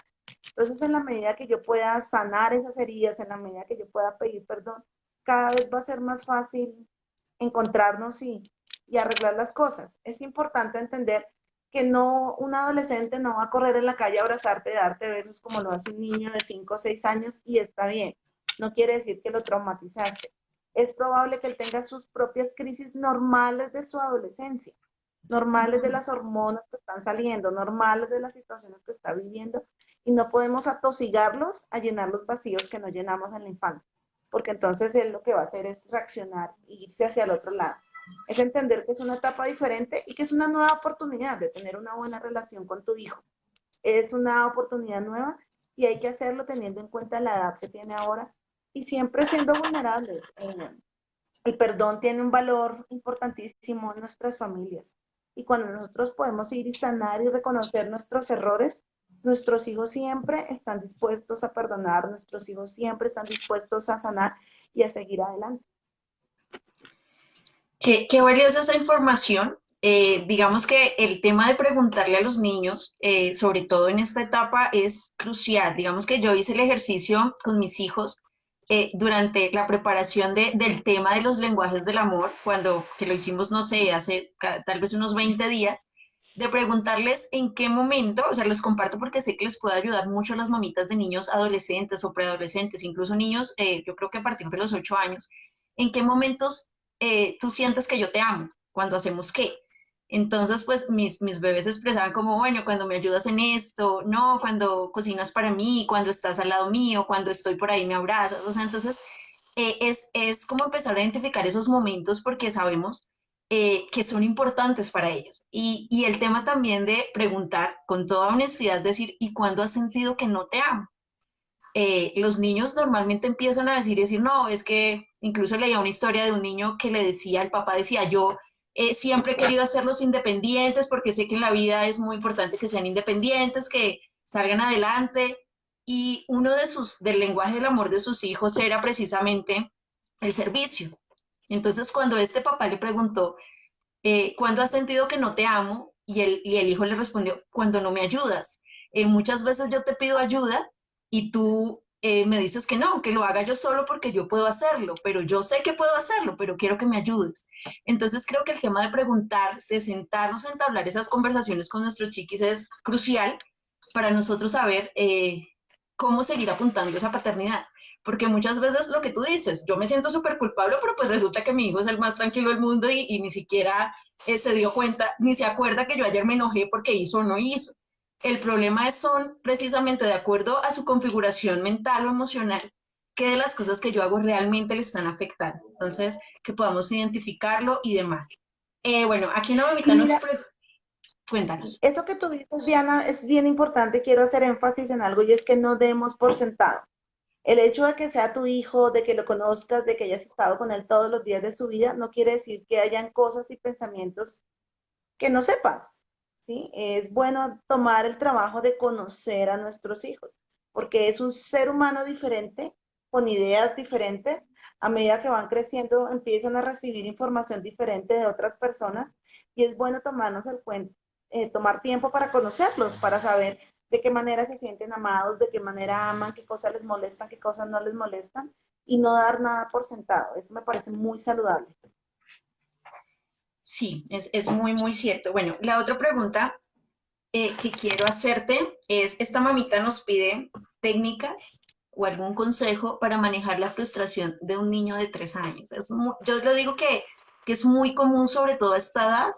Entonces, en la medida que yo pueda sanar esas heridas, en la medida que yo pueda pedir perdón, cada vez va a ser más fácil encontrarnos y arreglar las cosas. Es importante entender que no, un adolescente no va a correr en la calle a abrazarte, darte besos como lo hace un niño de 5 o 6 años y está bien. No quiere decir que lo traumatizaste. Es probable que él tenga sus propias crisis normales de su adolescencia, normales de las hormonas que están saliendo, normales de las situaciones que está viviendo, y no podemos atosigarlos a llenar los vacíos que no llenamos en la infancia, porque entonces él lo que va a hacer es reaccionar e irse hacia el otro lado. Es entender que es una etapa diferente y que es una nueva oportunidad de tener una buena relación con tu hijo. Es una oportunidad nueva y hay que hacerlo teniendo en cuenta la edad que tiene ahora y siempre siendo vulnerables. El perdón tiene un valor importantísimo en nuestras familias. Y cuando nosotros podemos ir y sanar y reconocer nuestros errores, nuestros hijos siempre están dispuestos a perdonar, nuestros hijos siempre están dispuestos a sanar y a seguir adelante. Qué valiosa esa información. Digamos que el tema de preguntarle a los niños, sobre todo en esta etapa, es crucial. Digamos que yo hice el ejercicio con mis hijos durante la preparación del tema de los lenguajes del amor, que lo hicimos, no sé, hace tal vez unos 20 días, de preguntarles en qué momento, o sea, los comparto porque sé que les puede ayudar mucho a las mamitas de niños adolescentes o preadolescentes, incluso niños, yo creo que a partir de los 8 años, en qué momentos tú sientes que yo te amo, cuando hacemos qué. Entonces, pues mis bebés expresaban como, bueno, cuando me ayudas en esto, no, cuando cocinas para mí, cuando estás al lado mío, cuando estoy por ahí me abrazas. O sea, entonces es como empezar a identificar esos momentos porque sabemos que son importantes para ellos. Y el tema también de preguntar con toda honestidad, decir, ¿y cuándo has sentido que no te amo? Los niños normalmente empiezan a decir, no, es que incluso leía una historia de un niño que le decía, el papá decía, yo siempre he querido hacerlos independientes porque sé que en la vida es muy importante que sean independientes, que salgan adelante. Y uno del lenguaje del amor de sus hijos era precisamente el servicio. Entonces, cuando este papá le preguntó, ¿cuándo has sentido que no te amo? Y el hijo le respondió, cuando no me ayudas. Muchas veces yo te pido ayuda y tú me dices que no, que lo haga yo solo porque yo puedo hacerlo, pero yo sé que puedo hacerlo, pero quiero que me ayudes. Entonces creo que el tema de preguntar, de sentarnos a entablar esas conversaciones con nuestros chiquis es crucial para nosotros saber cómo seguir apuntando esa paternidad. Porque muchas veces lo que tú dices, yo me siento súper culpable, pero pues resulta que mi hijo es el más tranquilo del mundo y ni siquiera se dio cuenta, ni se acuerda que yo ayer me enojé porque hizo o no hizo. El problema es, son precisamente de acuerdo a su configuración mental o emocional, qué de las cosas que yo hago realmente le están afectando. Entonces, que podamos identificarlo y demás. Bueno, aquí una Y mamita mira, cuéntanos. eso que tú dices, Diana, es bien importante. Quiero hacer énfasis en algo y es que no demos por sentado. El hecho de que sea tu hijo, de que lo conozcas, de que hayas estado con él todos los días de su vida, no quiere decir que hayan cosas y pensamientos que no sepas, ¿sí? Es bueno tomar el trabajo de conocer a nuestros hijos, porque es un ser humano diferente, con ideas diferentes. A medida que van creciendo, empiezan a recibir información diferente de otras personas y es bueno tomarnos el cuento, tomar tiempo para conocerlos, para saber de qué manera se sienten amados, de qué manera aman, qué cosas les molestan, qué cosas no les molestan y no dar nada por sentado. Eso me parece muy saludable. Sí, es muy, muy cierto. Bueno, la otra pregunta que quiero hacerte es, esta mamita nos pide técnicas o algún consejo para manejar la frustración de un niño de 3 años. Yo le digo que es muy común, sobre todo a esta edad,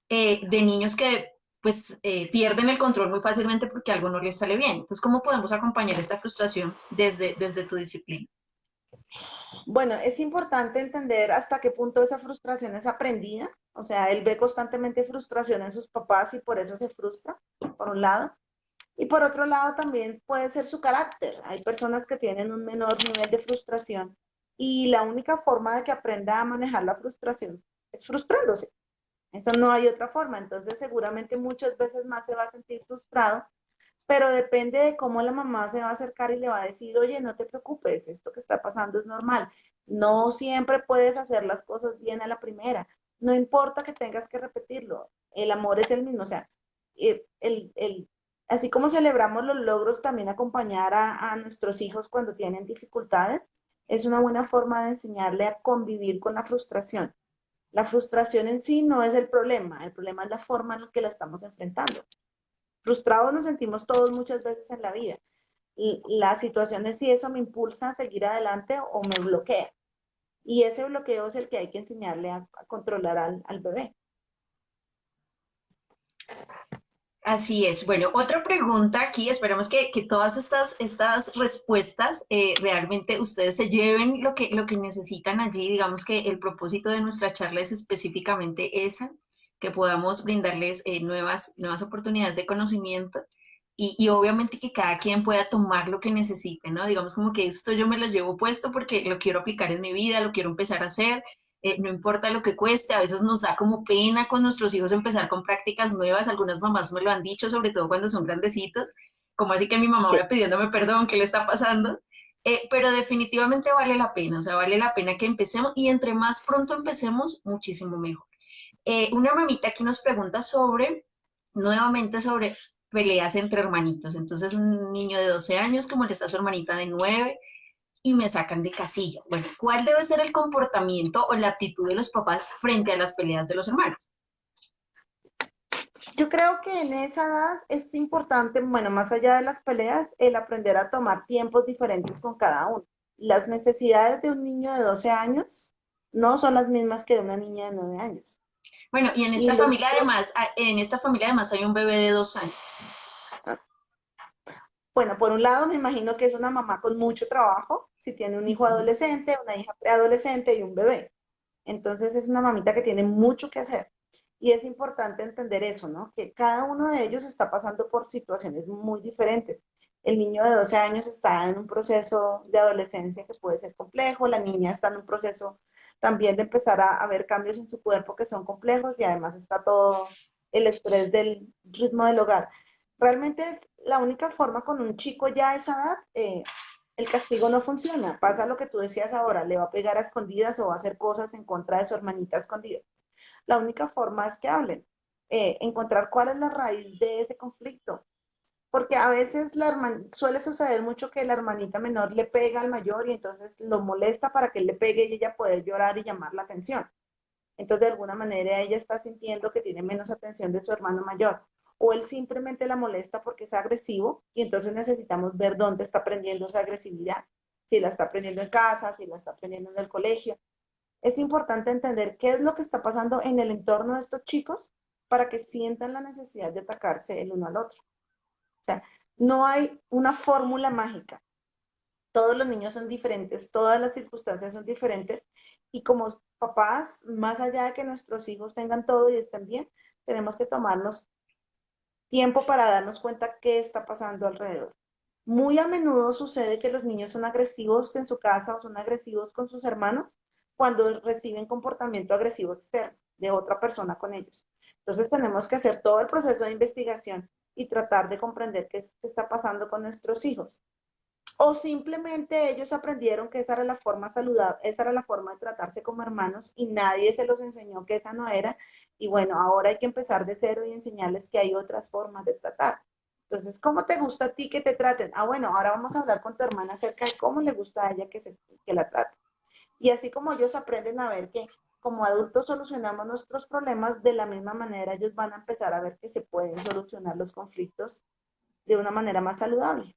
de niños que pues pierden el control muy fácilmente porque algo no les sale bien. Entonces, ¿cómo podemos acompañar esta frustración desde tu disciplina? Bueno, es importante entender hasta qué punto esa frustración es aprendida. O sea, él ve constantemente frustración en sus papás y por eso se frustra, por un lado. Y por otro lado, también puede ser su carácter. Hay personas que tienen un menor nivel de frustración y la única forma de que aprenda a manejar la frustración es frustrándose. Eso no hay otra forma. Entonces, seguramente muchas veces más se va a sentir frustrado, pero depende de cómo la mamá se va a acercar y le va a decir, oye, no te preocupes, esto que está pasando es normal. No siempre puedes hacer las cosas bien a la primera. No importa que tengas que repetirlo. El amor es el mismo. O sea, así como celebramos los logros, también acompañar a nuestros hijos cuando tienen dificultades es una buena forma de enseñarle a convivir con la frustración. La frustración en sí no es el problema es la forma en la que la estamos enfrentando. Frustrados nos sentimos todos muchas veces en la vida. Y la situación es si eso me impulsa a seguir adelante o me bloquea. Y ese bloqueo es el que hay que enseñarle a controlar al bebé. Así es. Bueno, otra pregunta aquí, esperamos que todas estas respuestas realmente ustedes se lleven lo que necesitan allí. Digamos que el propósito de nuestra charla es específicamente esa, que podamos brindarles nuevas oportunidades de conocimiento y obviamente que cada quien pueda tomar lo que necesite, ¿no? Digamos como que esto yo me lo llevo puesto porque lo quiero aplicar en mi vida, lo quiero empezar a hacer, no importa lo que cueste, a veces nos da como pena con nuestros hijos empezar con prácticas nuevas, algunas mamás me lo han dicho, sobre todo cuando son grandecitos, como así que mi mamá Sí. ahora pidiéndome perdón, ¿qué le está pasando? Pero definitivamente vale la pena, o sea, vale la pena que empecemos y entre más pronto empecemos, muchísimo mejor. Una mamita aquí nos pregunta nuevamente sobre peleas entre hermanitos. Entonces, un niño de 12 años que molesta a su hermanita de 9 y me sacan de casillas. Bueno, ¿cuál debe ser el comportamiento o la actitud de los papás frente a las peleas de los hermanos? Yo creo que en esa edad es importante, bueno, más allá de las peleas, el aprender a tomar tiempos diferentes con cada uno. Las necesidades de un niño de 12 años no son las mismas que de una niña de 9 años. Bueno, y Y los, en esta familia además hay un bebé de 2 años. bueno, por un lado me imagino que es una mamá con mucho trabajo, si tiene un hijo Ujú. adolescente, una hija preadolescente y un bebé. Entonces es una mamita que tiene mucho que hacer. Y es importante entender eso, ¿no? Que cada uno de ellos está pasando por situaciones muy diferentes. El niño de 12 años está en un proceso de adolescencia que puede ser complejo, la niña está en un proceso también de empezar a ver cambios en su cuerpo que son complejos y además está todo el estrés del ritmo del hogar. Realmente es la única forma con un chico ya a esa edad, el castigo no funciona. Pasa lo que tú decías ahora, le va a pegar a escondidas o va a hacer cosas en contra de su hermanita escondida. La única forma es que hablen, encontrar cuál es la raíz de ese conflicto. porque a veces suele suceder mucho que la hermanita menor le pega al mayor y entonces lo molesta para que él le pegue y ella puede llorar y llamar la atención. Entonces, de alguna manera, ella está sintiendo que tiene menos atención de su hermano mayor. O él simplemente la molesta porque es agresivo y entonces necesitamos ver dónde está aprendiendo esa agresividad. Si la está aprendiendo en casa, si la está aprendiendo en el colegio. Es importante entender qué es lo que está pasando en el entorno de estos chicos para que sientan la necesidad de atacarse el uno al otro. O sea, no hay una fórmula mágica. Todos los niños son diferentes, todas las circunstancias son diferentes y como papás, más allá de que nuestros hijos tengan todo y estén bien, tenemos que tomarnos tiempo para darnos cuenta qué está pasando alrededor. Muy a menudo sucede que los niños son agresivos en su casa o son agresivos con sus hermanos cuando reciben comportamiento agresivo externo de otra persona con ellos. Entonces tenemos que hacer todo el proceso de investigación y tratar de comprender qué está pasando con nuestros hijos. O simplemente ellos aprendieron que esa era la forma saludable, esa era la forma de tratarse como hermanos y nadie se los enseñó que esa no era. Y bueno, ahora hay que empezar de cero y enseñarles que hay otras formas de tratar. Entonces, ¿cómo te gusta a ti que te traten? Ah, bueno, ahora vamos a hablar con tu hermana acerca de cómo le gusta a ella que la traten. Y así como ellos aprenden a ver que como adultos solucionamos nuestros problemas, de la misma manera ellos van a empezar a ver que se pueden solucionar los conflictos de una manera más saludable.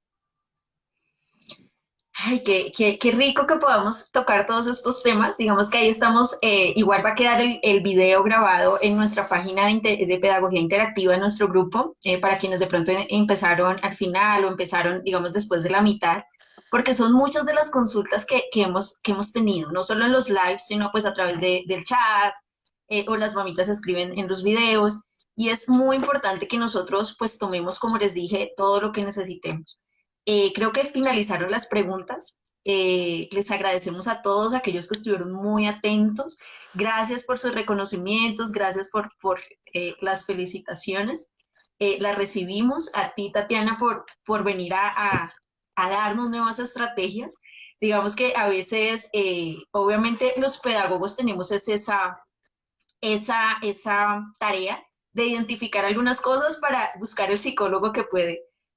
Ay, qué rico que podamos tocar todos estos temas. Digamos que ahí estamos, igual va a quedar el video grabado en nuestra página de Pedagogía Interactiva en nuestro grupo, para quienes de pronto empezaron al final o empezaron, digamos, después de la mitad, porque son muchas de las consultas que hemos tenido, no solo en los lives, sino pues a través del chat, o las mamitas escriben en los videos, y es muy importante que nosotros pues tomemos, como les dije, todo lo que necesitemos. Creo que finalizaron las preguntas. Les agradecemos a todos aquellos que estuvieron muy atentos. Gracias por sus reconocimientos, gracias por las felicitaciones. Las recibimos. A ti, Tatiana, por venir a darnos nuevas estrategias. Digamos que a veces, obviamente, los pedagogos tenemos esa tarea de identificar algunas cosas para buscar el psicólogo que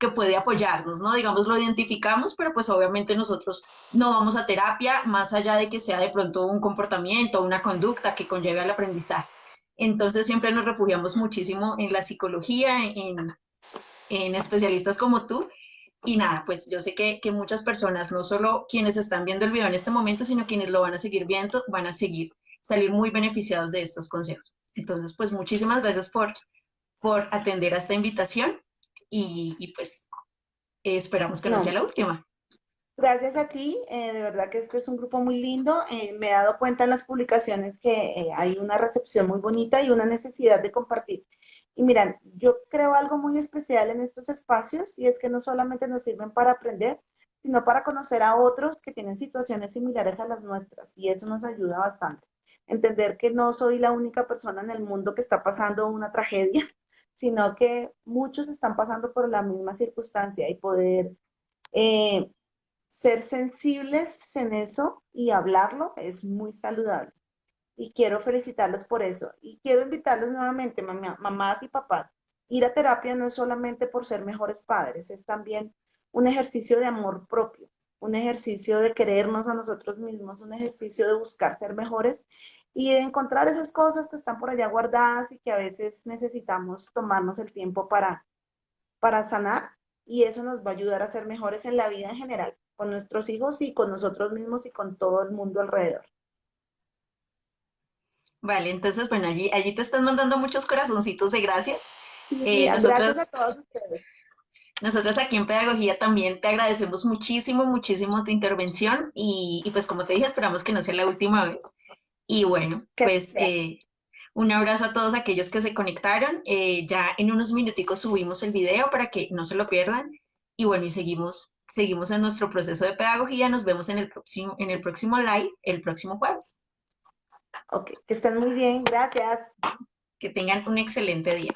puede apoyarnos, ¿no? Digamos, lo identificamos, pero pues obviamente nosotros no vamos a terapia más allá de que sea de pronto un comportamiento, una conducta que conlleve al aprendizaje. Entonces siempre nos refugiamos muchísimo en la psicología, en especialistas como tú. Y nada, pues yo sé que muchas personas, no solo quienes están viendo el video en este momento, sino quienes lo van a seguir viendo, van a salir muy beneficiados de estos consejos. Entonces, pues muchísimas gracias por atender a esta invitación y pues esperamos que no sea No, la última. gracias a ti, de verdad que este es un grupo muy lindo. Me he dado cuenta en las publicaciones que hay una recepción muy bonita y una necesidad de compartir. Y miran, yo creo algo muy especial en estos espacios y es que no solamente nos sirven para aprender, sino para conocer a otros que tienen situaciones similares a las nuestras y eso nos ayuda bastante. Entender que no soy la única persona en el mundo que está pasando una tragedia, sino que muchos están pasando por la misma circunstancia y poder eh, ser sensibles en eso y hablarlo es muy saludable. Y quiero felicitarlos por eso. Y quiero invitarlos nuevamente, mamás y papás. Ir a terapia no es solamente por ser mejores padres, es también un ejercicio de amor propio, un ejercicio de querernos a nosotros mismos, un ejercicio de buscar ser mejores y de encontrar esas cosas que están por allá guardadas y que a veces necesitamos tomarnos el tiempo para sanar y eso nos va a ayudar a ser mejores en la vida en general, con nuestros hijos y con nosotros mismos y con todo el mundo alrededor. Vale, entonces, bueno, allí te están mandando muchos corazoncitos de gracias. Sí, gracias a Nosotros, todos ustedes. nosotros aquí en Pedagogía también te agradecemos muchísimo, muchísimo tu intervención y pues como te dije, esperamos que no sea la última vez. Y bueno, Que pues sea. un abrazo a todos aquellos que se conectaron. Ya en unos minuticos subimos el video para que no se lo pierdan. Y bueno, y seguimos en nuestro proceso de pedagogía. Nos vemos en el próximo live, el próximo jueves. Ok, que estén muy bien, gracias. Que tengan un excelente día.